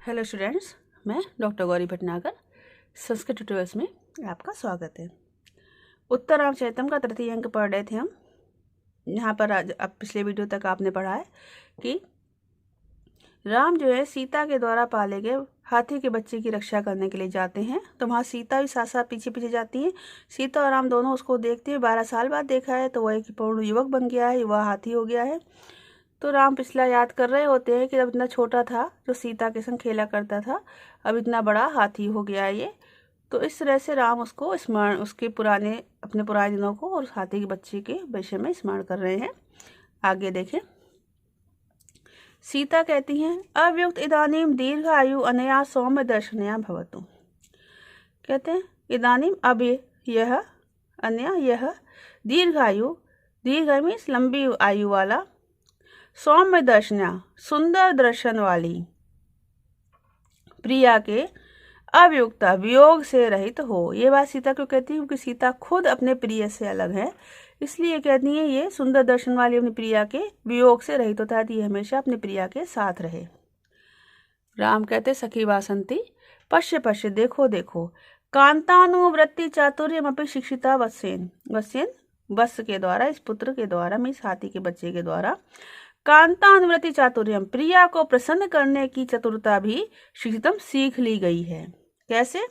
Hello students, मैं doctor Gauri Bhatnagar Sanskrit tutorials में आपका स्वागत है। उत्तर रामचरितम का तृतीय अंक पढ़ रहे थे हम। यहाँ पर आज अब पिछले वीडियो तक आपने पढ़ा है कि राम जो है सीता के द्वारा पाले गए हाथी के बच्चे की रक्षा करने के लिए जाते हैं। तो वहाँ सीता भी साथ साथ पीछे पीछे जाती हैं। सीता और राम दोनों उसको देखते हैं। 12 साल बाद देखा है तो वह एक पूर्ण युवक बन गया है, युवा हाथी हो गया है। तो राम पिछला याद कर रहे होते हैं कि जब इतना छोटा था जो सीता के संग खेला करता था, अब इतना बड़ा हाथी हो गया है ये। तो इस तरह से राम उसको स्मरण, उसके अपने पुराने दिनों को और उस हाथी के बच्चे के विषय में स्मरण कर रहे हैं। आगे देखें। सीता कहती हैं, अव्युक्त इदानीम दीर्घ आयु अनया सौम्य दर्शनया भवतु। कहते हैं इदानीम अब यह, अन्या यह, दीर्घायु, दीर्घ मीन्स लंबी आयु वाला, सौम्य दर्शना सुंदर दर्शन वाली, प्रिया के अवियुक्ता वियोग से रहित हो। ये बात सीता क्यों कहती है? क्योंकि सीता खुद अपने प्रिय से अलग है, इसलिए कहती है ये सुंदर दर्शन वाली अपनी प्रिया के वियोग से रहित होता है, ये हमेशा अपनी प्रिया के साथ रहे। राम कहते सखी वासंती पश्य पश्य देखो देखो, कांतानुवृत्ति चातुर्यमपि शिक्षिता वत्सेन। वत्सेन वत्स के द्वारा, इस पुत्र के द्वारा, मीन्स हाथी के बच्चे के द्वारा, कांतानुवृत्ति चातुर्यम प्रिया को प्रसन्न करने की चतुरता भी शिक्षितम सीख ली गई है। कैसे?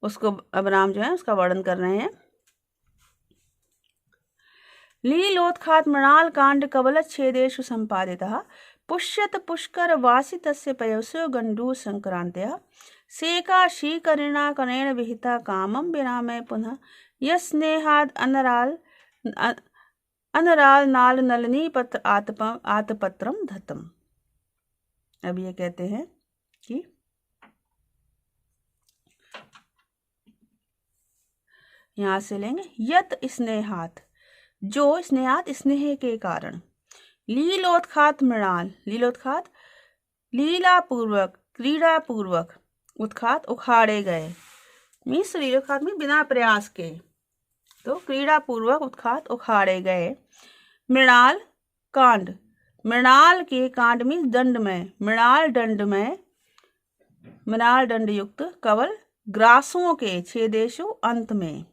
उसको अब राम जो है उसका वर्णन कर रहे हैं। लीलोत्खात मृणाल कांड कवल छेदेषु संपादितः पुष्यत पुष्कर वासितस्य पयोस्यो गंडू संक्रांत्या सेका शीकरिणा करेण विहिता कामम विरामय पुनः यस्नेहाद अनराल नाल नलनी पत्र आतपत्रम धतम। अब ये कहते हैं कि यहां से लेंगे यत स्नेहात, जो स्नेहात स्नेह के कारण, लीलोत्खात मृणाल, लीलोत्खात लीला पूर्वक, क्रीड़ा पूर्वक, उत्खात उखाड़े गए, मीन्स लीलोत्खात में बिना प्रयास के, तो क्रीड़ा पूर्वक उत्खात उखाड़े गए। मृणाल कांड, मृणाल के कांड में दंड में, मृणाल दंड में, मृणाल दंड युक्त कवल ग्रासों के छेदेशु अंत में।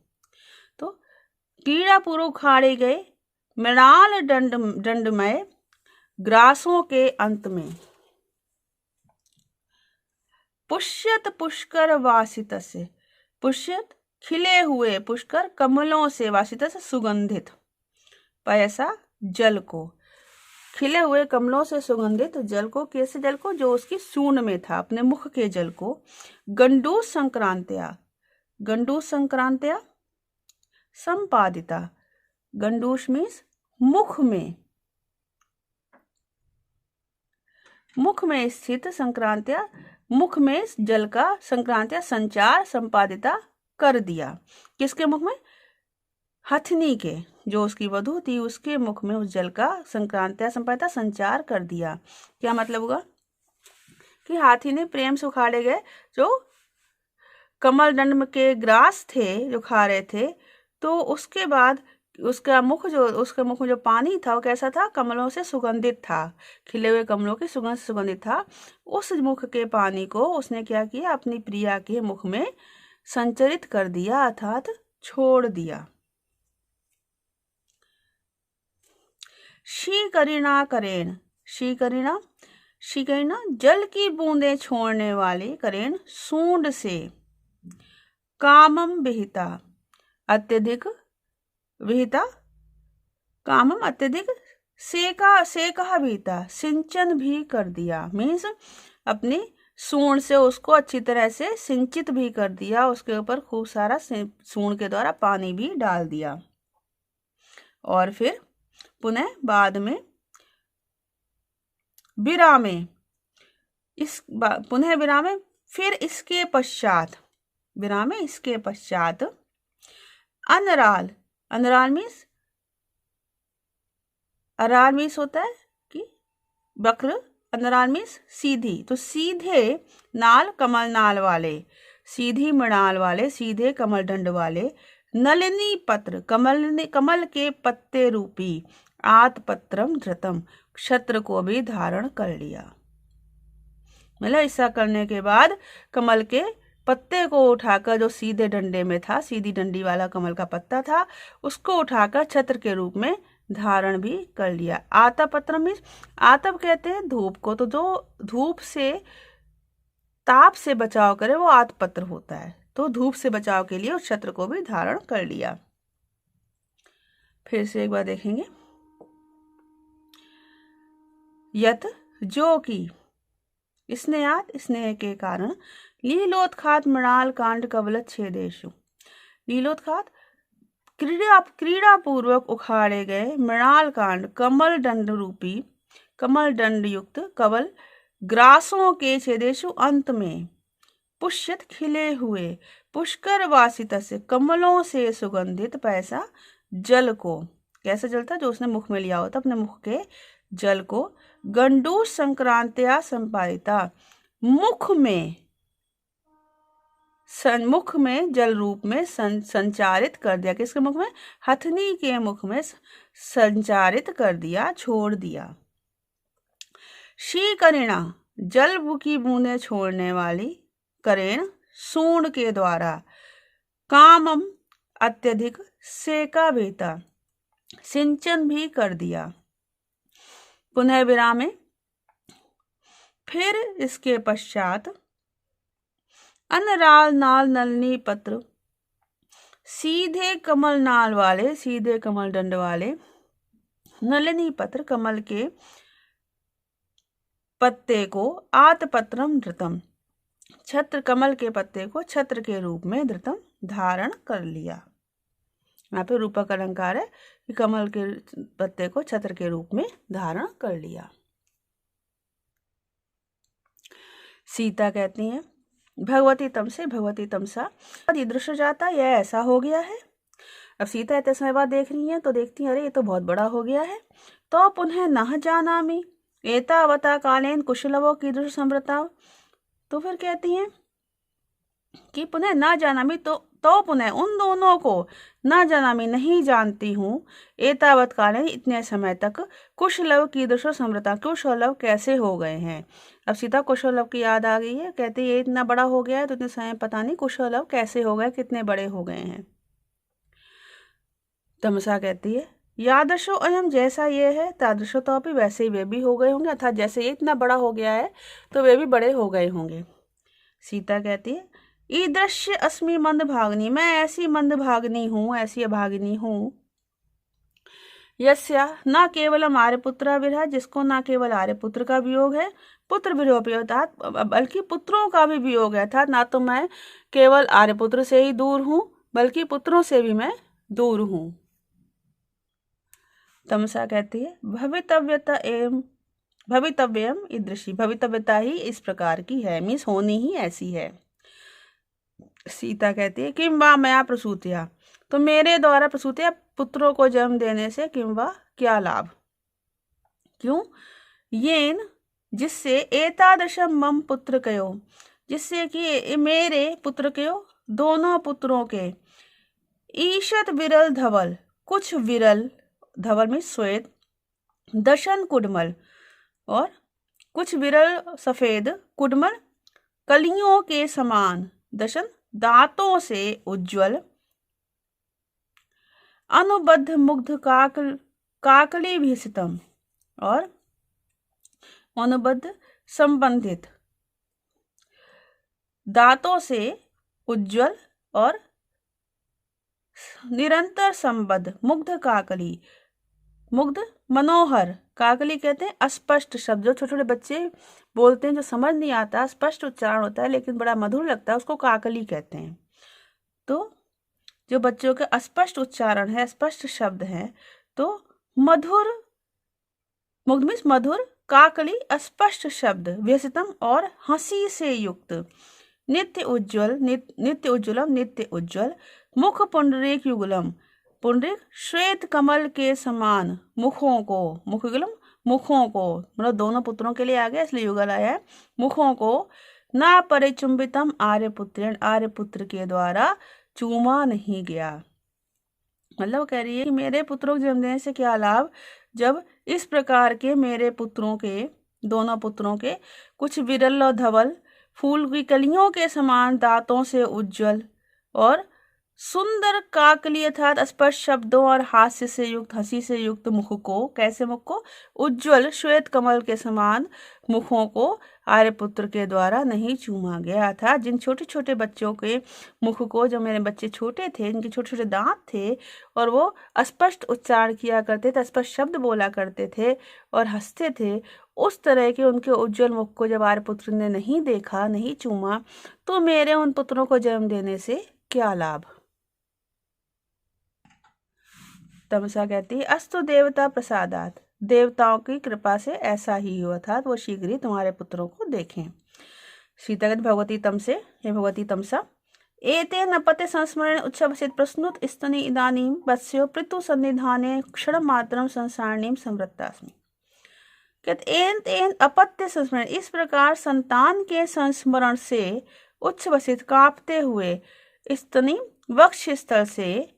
तो क्रीड़ा पूर्वक उखाड़े गए मृणाल दंड में ग्रासों के अंत में। पुष्यत पुष्कर वासित से, पुष्यत खिले हुए, पुष्कर कमलों से, वासित से सुगंधित, पैसा जल को, खिले हुए कमलों से सुगंधित जल को, कैसे जल को? जो उसकी सूंड में था, अपने मुख के जल को। गंडू संक्रांत्या, गंडू संक्रांत्या संपादिता, गंडूष मीन्स मुख में, मुख में स्थित, संक्रांत्या मुख में जल का, संक्रांत्या संचार, संपादिता कर दिया। किसके मुख में? हथनी के, जो उसकी वधू थी उसके मुख में उस जल का संक्रांत्या संपादिता संचार कर दिया। क्या मतलब हुआ? कि हाथी ने प्रेम से उखाड़े गए जो कमल दंड के ग्रास थे जो खा रहे थे, तो उसके बाद उसका मुख में जो पानी था वो कैसा था? कमलों से सुगंधित था, खिले हुए कमलों की सुगंध से सुगंधित था। उस मुख के पानी को उसने क्या किया? अपनी प्रिया के मुख में संचरित कर दिया, अर्थात छोड़ दिया। शीकरिणा करेण, शीकरिणा, शीकरिणा जल की बूंदें छोड़ने वाले, करेण सूंड से, कामम विहिता अत्यधिक, विहिता कामम अत्यधिक, सेका विहिता सिंचन भी कर दिया, मीन्स अपनी सूंड से उसको अच्छी तरह से सिंचित भी कर दिया, उसके ऊपर खूब सारा सूंड के द्वारा पानी भी डाल दिया। और फिर पुनः बाद में विरामे, पुनः विरामे, फिर इसके पश्चात, विरामे इसके पश्चात, अनराल, अनराल मीन्स, अराल मीन्स होता है कि वक्र, अनराल मीन्स सीधी, तो सीधे नाल कमल नाल वाले, सीधी मृणाल वाले, सीधे कमल दंड वाले, नलिनी पत्र कमल के पत्ते रूपी, आतपत्रम धृतम क्षत्र को भी धारण कर लिया। मतलब ऐसा करने के बाद कमल के पत्ते को उठाकर, जो सीधे डंडे में था, सीधी डंडी वाला कमल का पत्ता था, उसको उठाकर छत्र के रूप में धारण भी कर लिया। आतापत्रम मीन्स, आतप कहते हैं धूप को, तो जो धूप से, ताप से बचाव करे वो आतपत्र होता है। तो धूप से बचाव के लिए उस छत्र को भी धारण कर लिया। फिर से एक बार देखेंगे। यत जो कि, स्नेहात स्नेह के कारण, लीलोत्खात मृणाल कांड कवलत छेदेशु। लीलोत्खात क्रीड़ा पूर्वक उखाड़े गए मृणाल कांड, कमल दंड रूपी, कमल दंड युक्त कवल ग्रासों के छेदेशु अंत में, पुष्यत खिले हुए, पुष्कर वासित से कमलों से सुगंधित पैसा जल को, कैसा जल था जो उसने मुख में लिया होता, अपने मुख के जल को, गंडूस संक्रांत्या संपादिता, मुख में जल रूप में संचारित कर दिया। किसके मुख में? हथनी के मुख में संचारित कर दिया, छोड़ दिया। शीकरिणा, जल की बूंदें छोड़ने वाली, करेण सूंड के द्वारा, कामम अत्यधिक सेका बेता, सिंचन भी कर दिया। पुनः विराम में, फिर इसके पश्चात अनराल नाल नलनी पत्र, सीधे कमल नाल वाले, सीधे कमल दंड वाले, नलिनी पत्र कमल के पत्ते को, आतपत्रम धृतम, छत्र कमल के पत्ते को छत्र के रूप में धृतम धारण कर लिया। यहाँ पे रूपक अलंकार है कि कमल के पत्ते को छत्र के रूप में धारण कर लिया। सीता कहती हैं, भगवती तम से भगवती तमसा दृश्य जाता, यह ऐसा हो गया है। अब सीता इतने समय बाद देख रही है तो देखती है, अरे ये तो बहुत बड़ा हो गया है। तो पुनः नह जानामि एतावता कालेन कुशलवो कीदृश संवृताव, तो फिर कहती हैं कि पुनः ना जानामि, तो पुनः उन दोनों को ना जानामि नहीं जानती हूँ, एतावत कालेन इतने समय तक, कुशलव कीदृशो संवृता, कुशलव कैसे हो गए हैं। अब सीता कुशलव की याद आ गई है, कहती है ये इतना बड़ा हो गया है तो इतने समय पता नहीं कुशलव कैसे हो गए, कितने बड़े हो गए हैं। तमसा कहती है, यादृशो अयम, जैसा ये है, तादृशो तो अभी वैसे ही वे भी हो गए होंगे, अर्थात जैसे ये इतना बड़ा हो गया है तो वे भी बड़े हो गए होंगे। सीता कहती है, ईदृश्य अस्मि मंद भागनी, मैं ऐसी मंद भागनी हूँ, ऐसी अभागिनी हूँ। यस्या न केवलम आर्यपुत्र विरह, जिसको न केवल आर्यपुत्र का वियोग है, पुत्र वियोग अर्थात बल्कि पुत्रों का भी वियोग है, अर्थात ना तो मैं केवल आर्यपुत्र से ही दूर हूँ बल्कि पुत्रों से भी मैं दूर हूँ। तमसा कहती है, भवितव्यम ईदृशी, भवितव्यता ही इस प्रकार की है, मीन्स होनी ही ऐसी है। सीता कहती है, किम वा मया प्रसूत्या, तो मेरे द्वारा प्रसूत्या, पुत्रों को जन्म देने से किम वा क्या लाभ, क्यों, येन जिससे, एतादृशम मम पुत्र कयो, जिससे कि मेरे पुत्र कयो, दोनों पुत्रों के, ईशत विरल धवल, कुछ विरल, धवल में श्वेत, दशन कुडमल, और कुछ विरल सफेद, कुडमल कलियों के समान, दशन दांतों से उज्ज्वल, अनुबद्ध मुग्ध काकली भीषितम, और अनुबद्ध संबंधित, दांतों से उज्ज्वल और निरंतर संबद्ध, मुग्ध काकली, मुग्ध मनोहर, काकली कहते हैं अस्पष्ट शब्द, जो छोटे छोटे बच्चे बोलते हैं, जो समझ नहीं आता, स्पष्ट उच्चारण होता है लेकिन बड़ा मधुर लगता है, उसको काकली कहते हैं। तो जो बच्चों के अस्पष्ट उच्चारण है, स्पष्ट शब्द हैं, तो मधुर, मुग्ध मीन्स मधुर, काकली अस्पष्ट शब्द, व्यसितम और हंसी से युक्त, नित्य उज्ज्वल, नित्य उज्ज्वलम, नित्य उज्ज्वल, मुख पुंडरीक युगलम, पुंडरीक श्वेत कमल के समान, मुखों को, मुखयुगलम मुखों को, मतलब दोनों पुत्रों के लिए आ गया इसलिए युगल आया है, मुखों को, ना परिचुंबितम आर्यपुत्रेण, आर्यपुत्र के द्वारा चूमा नहीं गया। मतलब कह रही है कि मेरे पुत्रों को जन्म देने से क्या लाभ, जब इस प्रकार के मेरे पुत्रों के दोनों पुत्रों के कुछ विरल और धवल, फूल की कलियों के समान दांतों से उज्ज्वल और सुंदर काकली अर्थात स्पष्ट शब्दों और हास्य से युक्त, हंसी से युक्त मुख को, कैसे मुख को, उज्ज्वल श्वेत कमल के समान मुखों को आर्यपुत्र के द्वारा नहीं चूमा गया था। जिन छोटे छोटे बच्चों के मुख को, जो मेरे बच्चे छोटे थे, इनके छोटे छोटे दांत थे और वो स्पष्ट उच्चारण किया करते थे, स्पष्ट शब्द बोला करते थे और हंसते थे, उस तरह के उनके उज्जवल मुख को जब आर्यपुत्र ने नहीं देखा, नहीं चूमा, तो मेरे उन पुत्रों को जन्म देने से क्या लाभ। तमसा कहती है अस्तु देवता प्रसादात, देवताओं की कृपा से ऐसा ही हुआ था, वो शीघ्र ही तुम्हारे पुत्रों को देखें। सीता कहती भगवती तमसे, हे भगवती तमसा, एतेन अपत्य संस्मरण उच्छवसित प्रश्नुत स्तनि इदानीं वत्स्यो पृथु सन्निधाने क्षण मात्रम संसारणीम समृत्तास्मि। कहते एन अपत्य संस्मरण, इस प्रकार संतान के संस्मरण से उच्छ्वसित कांपते हुए स्तनि वक्ष स्थल से,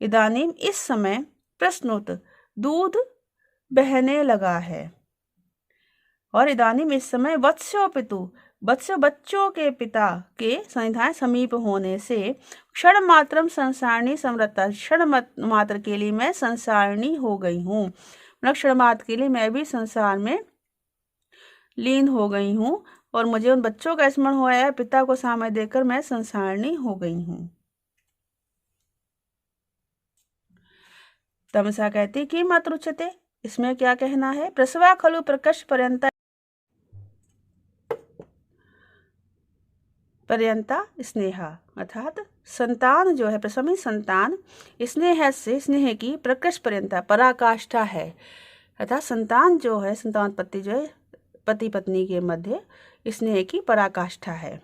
इदानीम इस समय, प्रश्नोत दूध बहने लगा है, और इदानीम इस समय, वत्स्यो पितु वत्स्य बच्चों के पिता के सन्निधान समीप होने से, क्षण मात्रम संसारणी समृता, क्षण मात्र के लिए मैं संसारणी हो गई हूँ, मतलब क्षण मात्र के लिए मैं भी संसार में लीन हो गई हूँ और मुझे उन बच्चों का स्मरण हुआ है, पिता को समय देकर मैं संसारणी हो गई हूँ। तमसा कहती कि मत रुचते, इसमें क्या कहना है। प्रसवा खलु प्रकश पर्यंता स्नेहा, अर्थात संतान जो है, प्रसवी संतान स्नेह से, स्नेह की प्रकश पर्यंता पराकाष्ठा है, अर्थात संतान जो है, संतानोत्पत्ति जो है पति पत्नी के मध्य स्नेह की पराकाष्ठा है।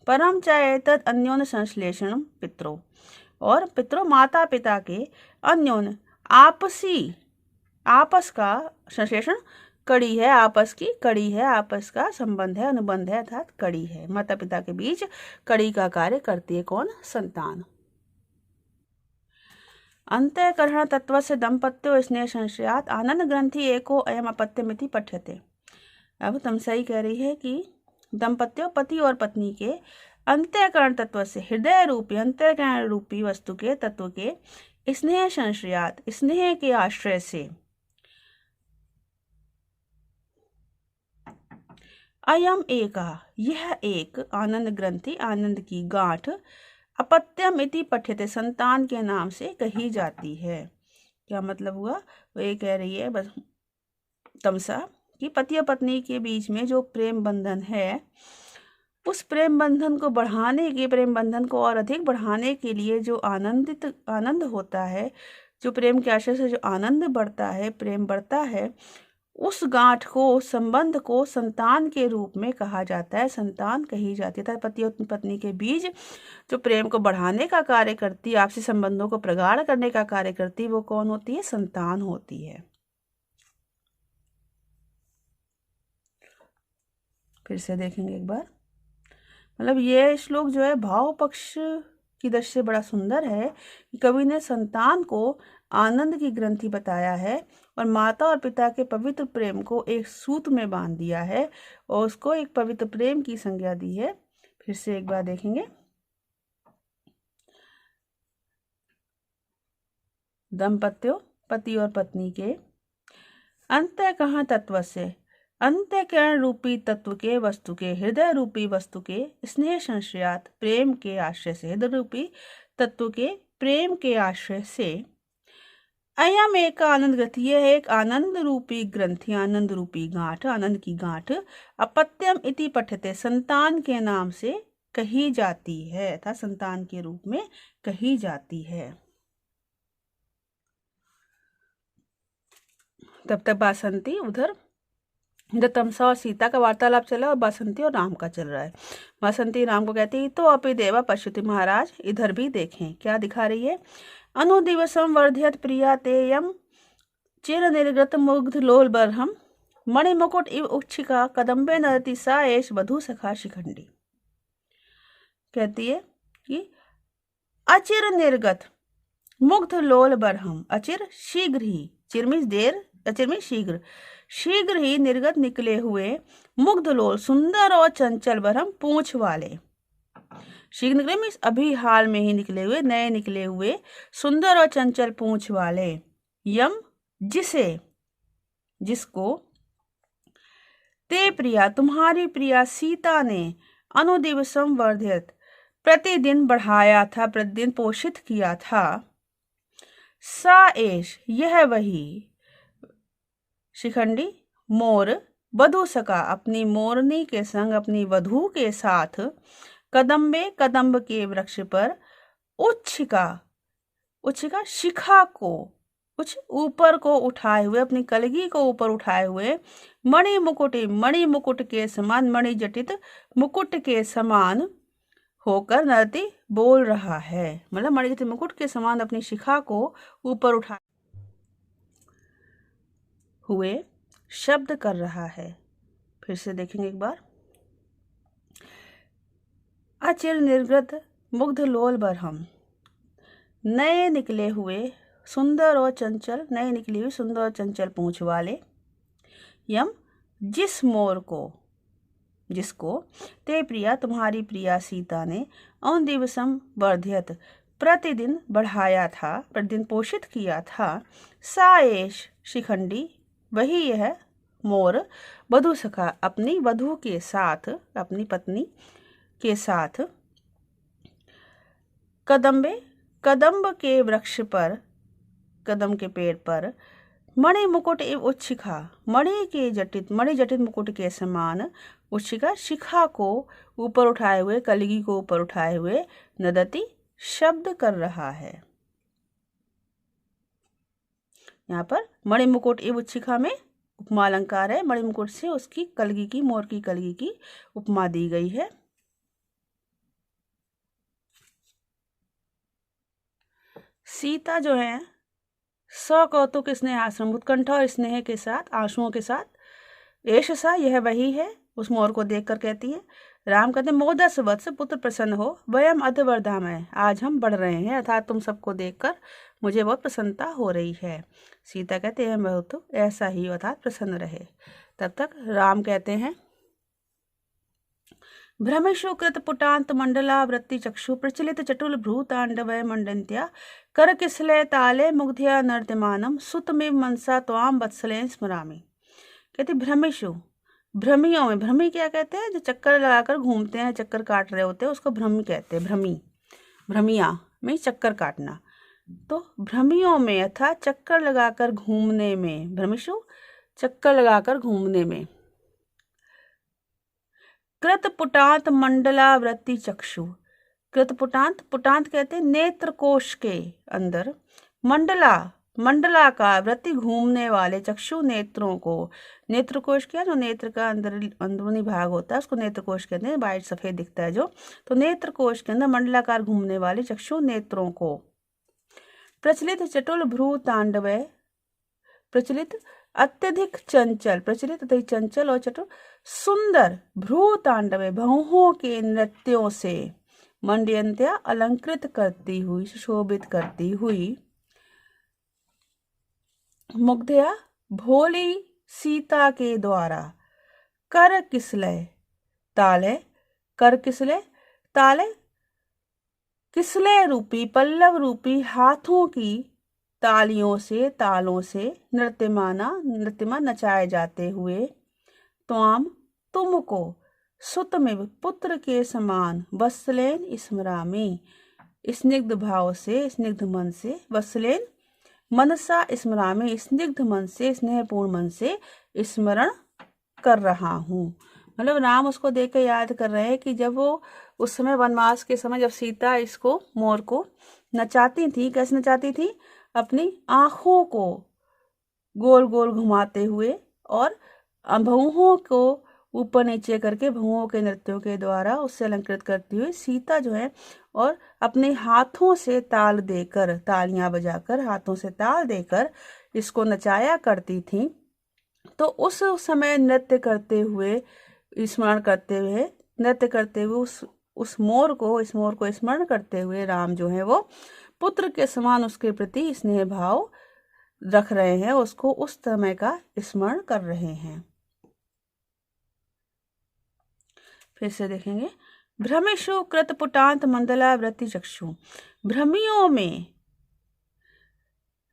परम चाहे तद अन्योन संश्लेषण पितरों, और पितरों माता पिता के अन्योन आपसी, आपस का संश्लेषण कड़ी है, आपस की कड़ी है, आपस का संबंध है, अनुबंध है, अर्थात कड़ी है, माता पिता के बीच कड़ी का कार्य करती है कौन, संतान। अंतःकरण तत्व से दंपत्यो स्नेह संशयात आनंद ग्रंथि एको अयम अपत्यमिति पठ्यते। अब तमसा ही कह रही है कि दंपत्यों, पति और पत्नी के अंतःकरण तत्व से, हृदय रूपी अंतःकरण रूपी वस्तु के तत्व के स्नेह संश्रयात, स्नेह के आश्रय से, अयम एका, यह एक आनंद ग्रंथि, आनंद की गांठ, अपत्यम इति पठ्यते, संतान के नाम से कही जाती है। क्या मतलब हुआ, वो ये कह रही है बस तमसा कि पति और पत्नी के बीच में जो प्रेम बंधन है, उस प्रेम बंधन को बढ़ाने के, प्रेम बंधन को और अधिक बढ़ाने के लिए जो आनंद होता है, जो प्रेम के आशय से जो आनंद बढ़ता है, प्रेम बढ़ता है, उस गांठ को, उस संबंध को संतान के रूप में कहा जाता है, संतान कही जाती है। पति और पत्नी के बीच जो प्रेम को बढ़ाने का कार्य करती है, आपसी संबंधों को प्रगाढ़ करने का कार्य करती है, वो कौन होती है, संतान होती है। फिर से देखेंगे एक बार, मतलब ये श्लोक जो है भाव पक्ष की दृष्टि से बड़ा सुंदर है कि कवि ने संतान को आनंद की ग्रंथि बताया है और माता और पिता के पवित्र प्रेम को एक सूत्र में बांध दिया है और उसको एक पवित्र प्रेम की संज्ञा दी है। फिर से एक बार देखेंगे, दंपत्यों, पति और पत्नी के अंतःकरण तत्व से, अंतःकरण रूपी तत्व के वस्तु के, हृदय रूपी वस्तु के स्नेह संश्रयात, प्रेम के आश्रय से, हृदय रूपी तत्व के प्रेम के आश्रय से, अयम एक आनंद ग्रंथि, यह एक आनंद रूपी ग्रंथि, आनंद रूपी गांठ, आनंद की गांठ, अपत्यम इति पठ्यते, संतान के नाम से कही जाती है, अर्थात संतान के रूप में कही जाती है। तब तक बासंती उधर तमसा और सीता का वार्तालाप चला और बासंती और राम का चल रहा है। बासंती राम को कहती है तो अपि देवा पश्यति, महाराज इधर भी देखें। क्या दिखा रही है, अनुदिवसम वर्धयत प्रिया तेयम चिर निर्गत मुग्ध लोल बरहम मणिमुकुट इव उच्छिका कदम्बे नरति सा एष वधु सखा शिखंडी। कहती है कि अचिर निर्गत मुग्ध लोल बरहम, अचिर शीघ्र ही, चिर मीन्स देर, अचिर में शीघ्र, शीघ्र ही निर्गत निकले हुए मुग्धलोल सुंदर और चंचल बरहम पूंछ वाले। शीघ्र निकले मीन्स अभी हाल में ही निकले हुए, नए निकले हुए सुंदर और चंचल पूंछ वाले। यम जिसे, जिसको, ते प्रिया तुम्हारी प्रिया सीता ने अनुदिवसम वर्धित प्रतिदिन बढ़ाया था, प्रतिदिन पोषित किया था। सा एष यह वही, शिखंडी मोर वधू सका अपनी मोरनी के संग अपनी वधू के साथ कदम्बे कदम्ब के वृक्ष पर उच्छिका, उच्छिका शिखा को कुछ ऊपर को उठाए हुए, अपनी कलगी को ऊपर उठाए हुए मणि मुकुट के समान, मणि जटित मुकुट के समान होकर नरती बोल रहा है। मतलब मणि जटित मुकुट के समान अपनी शिखा को ऊपर उठाए हुए शब्द कर रहा है। फिर से देखेंगे एक बार। अचिर निर्गत मुग्ध लोल बरहम, नए निकले हुए सुंदर और चंचल, नए निकली हुई सुंदर और चंचल पूंछ वाले। यम जिस मोर को, जिसको, ते प्रिया तुम्हारी प्रिया सीता ने उन दिवसम वर्ध्यत प्रतिदिन बढ़ाया था, प्रतिदिन पोषित किया था। साएश शिखंडी वही यह मोर वधू सखा अपनी वधू के साथ, अपनी पत्नी के साथ कदम्बे कदम्ब के वृक्ष पर, कदम के पेड़ पर मणि मुकुट एवं उच्छिखा, मणि जटित मुकुट के समान उच्छिका शिखा को ऊपर उठाए हुए, कलगी को ऊपर उठाए हुए नदती शब्द कर रहा है। यहाँ पर मणि मुकुट एवं उच्छिखा में उपमा अलंकार है। मणि मुकुट से उसकी कलगी की, मोर की कलगी की उपमा दी गई है। सीता जो है सकौतुक स्नेह आश्रम, उत्कंठा और स्नेह के साथ, आंसुओं के साथ, एष सा यह वही है, उस मोर को देखकर कहती है। राम कहते मोदस वत्स पुत्र प्रसन्न हो, वयम अध वर्धामय, आज हम बढ़ रहे हैं, अर्थात तुम सबको देखकर मुझे बहुत प्रसन्नता हो रही है। सीता कहते हैं बहुत ऐसा ही, अर्थात प्रसन्न रहे। तब तक राम कहते हैं भ्रमेशु कृत पुटांत मंडला वृत्ति चक्षु प्रचलित चटुल भ्रूतांडवय मंडन्त्या कर किसले ताले मुग्धया नर्तमानम सुतमेव मनसा त्वाम वत्सलेन स्मरामि। कहते भ्रमेशु, भ्रमियों में, भ्रमी क्या कहते हैं, जो चक्कर लगाकर घूमते हैं, चक्कर काट रहे होते हैं, उसको भ्रमी कहते हैं। भ्रमी, भ्रमिया में चक्कर काटना, तो भ्रमियों में अर्थात चक्कर लगाकर घूमने में, भ्रमिशु चक्कर लगाकर घूमने में। कृत पुटांत मंडलावृत्ति चक्षु, कृत पुटांत, पुटांत कहते हैं नेत्र कोश के अंदर, मंडला, मंडला का वृत्ति घूमने वाले, चक्षु नेत्रों को, नेत्र कोश क्या, जो नेत्र का अंदरूनी भाग होता है उसको नेत्र कोश कहते हैं, वाइट सफेद दिखता है जो, तो नेत्र कोश के अंदर मंडलाकार घूमने वाले चक्षु नेत्रों को। प्रचलित चटुल भ्रू तांडवय, प्रचलित अत्यधिक चंचल, प्रचलित अत्यधिक चंचल और चटुल सुंदर भ्रू तांडव भौहों के नृत्यों से, मंडयंत्या अलंकृत करती हुई, सुशोभित करती हुई, मुग्धया भोली सीता के द्वारा, कर किसलय ताले, कर किसलय ताले, किसलय रूपी पल्लव रूपी हाथों की तालियों से, तालों से नृत्यमान नचाए जाते हुए, त्वाम तुमको, सुतमिव पुत्र के समान, वत्सलेन स्मरामि स्निग्ध भाव से, स्निग्ध मन से, वत्सलेन मनसा स्मरामि स्निग्ध मन से, स्नेहपूर्ण मन से स्मरण कर रहा हूँ। मतलब राम उसको देख कर याद कर रहे हैं कि जब वो उस समय वनवास के समय जब सीता इसको, मोर को नचाती थी, कैसे नचाती थी, अपनी आँखों को गोल गोल घुमाते हुए और भौहों को ऊपर नीचे करके भौहों के नृत्यों के द्वारा उससे अलंकृत करती हुई सीता जो है, और अपने हाथों से ताल देकर, तालियां बजाकर हाथों से ताल देकर इसको नचाया करती थी। तो उस समय नृत्य करते हुए, स्मरण करते हुए, नृत्य करते हुए उस मोर को, इस मोर को स्मरण करते हुए राम जो है वो पुत्र के समान उसके प्रति स्नेह भाव रख रहे हैं, उसको उस समय का स्मरण कर रहे हैं। फिर से देखेंगे, भ्रमिषु कृत पुटांत मंडलावृत्ति चक्षु। भ्रमियों में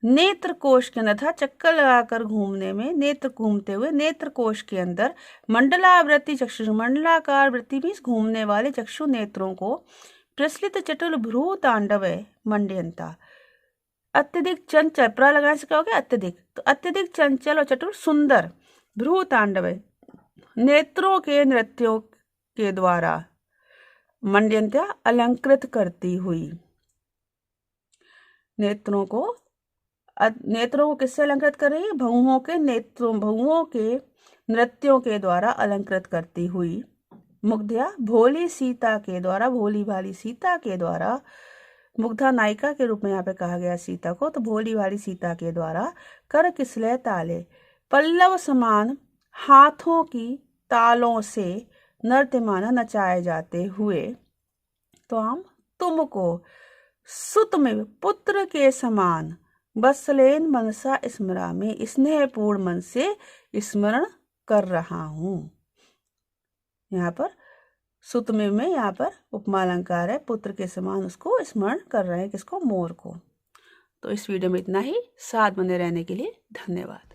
नेत्र कोश के अंदर था, चक्कर लगाकर घूमने में, नेत्र घूमते हुए नेत्र कोश के अंदर मंडलावृत्ति चक्षु, मंडलाकार वृत्ति भी घूमने वाले चक्षु नेत्रों को प्रस्लित चटुल भ्रू तांडव मंडयंता। अत्यधिक चंचल, प्रा लगाने से क्या हो गया अत्यधिक, तो अत्यधिक चंचल और चतुर सुंदर भ्रू तांडव नेत्रों के नृत्यों के द्वारा मंडयंत्या अलंकृत करती हुई। नेत्रों को किससे अलंकृत कर रही है? भौहों के नेत्रों, भौहों के नृत्यों के द्वारा अलंकृत करती हुई। मुग्धा भोली सीता के द्वारा, भोली भाली सीता के द्वारा, मुग्धा नायिका के रूप में यहाँ पे कहा गया सीता को, तो भोली भाली सीता के द्वारा कर किसलय ताले, पल्लव समान हाथों की तालों से नर्त्यमाना नचाए जाते हुए। तो हम तुमको सुत में पुत्र के समान बसलेन मनसा स्मरा में स्नेहपूर्ण मन से स्मरण कर रहा हूँ। यहाँ पर सुत में यहाँ पर उपमा अलंकार है, पुत्र के समान उसको स्मरण कर रहे हैं, किसको? मोर को। तो इस वीडियो में इतना ही। साथ बने रहने के लिए धन्यवाद।